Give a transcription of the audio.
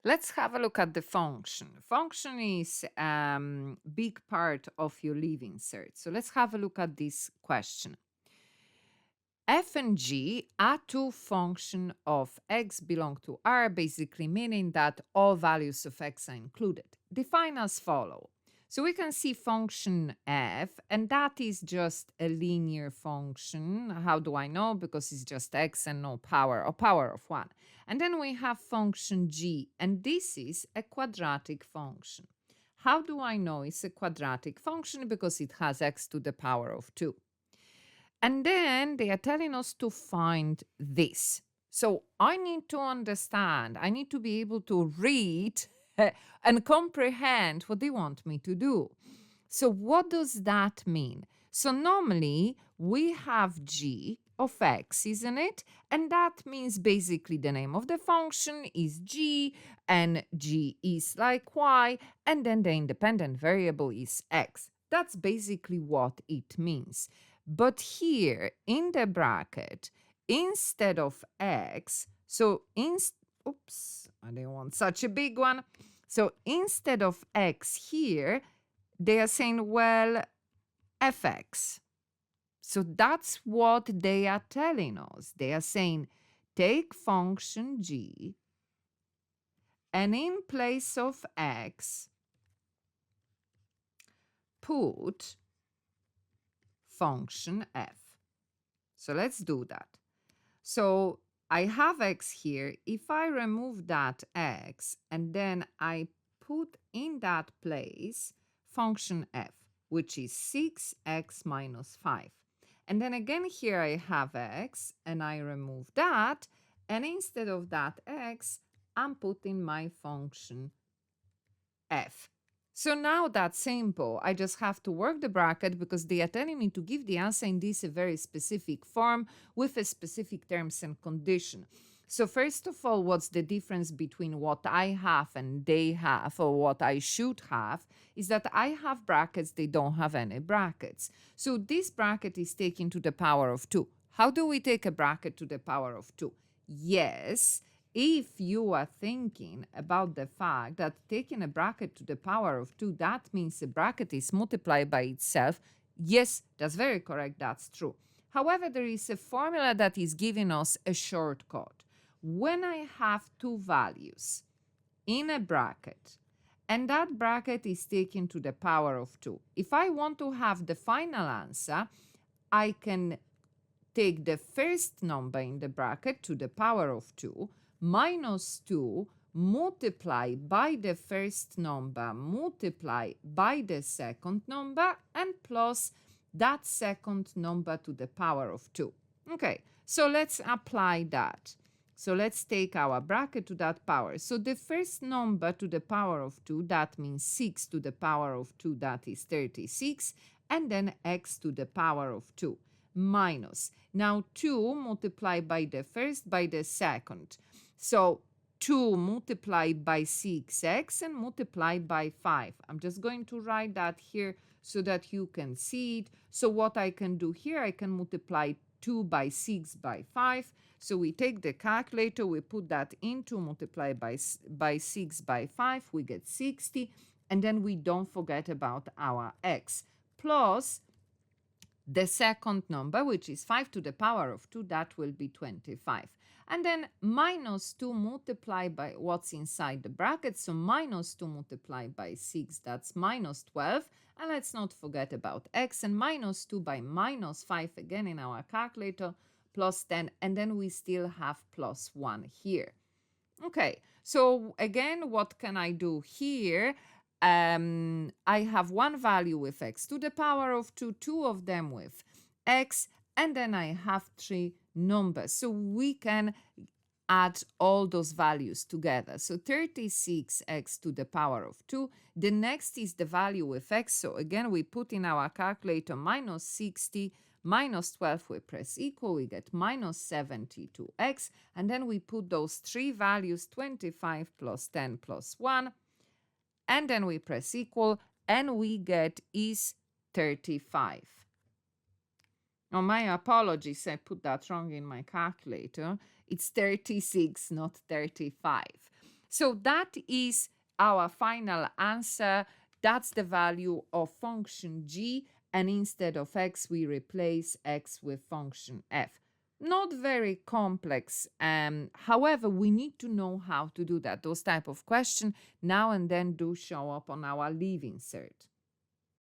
Let's have a look at the function. Function is big part of your leaving cert. So let's have a look at this question. F and G are two functions of x belong to R, basically meaning that all values of x are included. Define as follow. So we can see function f, and that is just a linear function. How do I know? Because it's just x and no power, or power of 1. And then we have function g, and this is a quadratic function. How do I know it's a quadratic function? Because it has x to the power of 2. And then they are telling us to find this. So I need to understand, I need to be able to read and comprehend what they want me to do. So what does that mean? So normally we have g of x, isn't it? And that means basically the name of the function is g, and g is like y, and then the independent variable is x. That's basically what it means. But here in the bracket, instead of x, so oops, I didn't want such a big one. So instead of x here, they are saying, well, fx. So that's what they are telling us. They are saying, take function g, and in place of x, put function f. So let's do that. So I have x here. If I remove that x and then I put in that place function f, which is 6x minus 5. And then again here I have x and I remove that, and instead of that x, I'm putting my function f. So now that's simple. I just have to work the bracket because they are telling me to give the answer in this a very specific form with a specific terms and condition. So first of all, what's the difference between what I have and they have, or what I should have, is that I have brackets, they don't have any brackets. So this bracket is taken to the power of 2. How do we take a bracket to the power of 2? Yes, if you are thinking about the fact that taking a bracket to the power of 2, that means the bracket is multiplied by itself, yes, that's very correct, that's true. However, there is a formula that is giving us a shortcut. When I have two values in a bracket, and that bracket is taken to the power of 2, if I want to have the final answer, I can take the first number in the bracket to the power of 2, minus 2, multiply by the first number, multiply by the second number, and plus that second number to the power of 2. Okay, so let's apply that. So let's take our bracket to that power. So the first number to the power of 2, that means 6 to the power of 2, that is 36, and then x to the power of 2, minus. Now 2 multiplied by the first, by the second. So 2 multiplied by 6x and multiplied by 5. I'm just going to write that here so that you can see it. So what I can do here, I can multiply 2 by 6 by 5. So we take the calculator, we put that into, multiply by 6 by 5, we get 60. And then we don't forget about our x. Plus the second number, which is 5 to the power of 2, that will be 25. And then minus 2 multiplied by what's inside the bracket. So minus 2 multiplied by 6, that's minus 12. And let's not forget about x. And minus 2 by minus 5 again in our calculator, plus 10. And then we still have plus 1 here. Okay, so again, what can I do here? I have one value with x to the power of 2, two of them with x, and then I have 3 numbers. So we can add all those values together. So 36x to the power of 2. The next is the value with x. So again, we put in our calculator minus 60, minus 12, we press equal, we get minus 72x. And then we put those 3 values, 25 plus 10 plus 1. And then we press equal, and we get is 35. Oh, my apologies, I put that wrong in my calculator. It's 36, not 35. So that is our final answer. That's the value of function g, and instead of x, we replace x with function f. Not very complex. However, we need to know how to do that. Those type of questions now and then do show up on our leaving cert.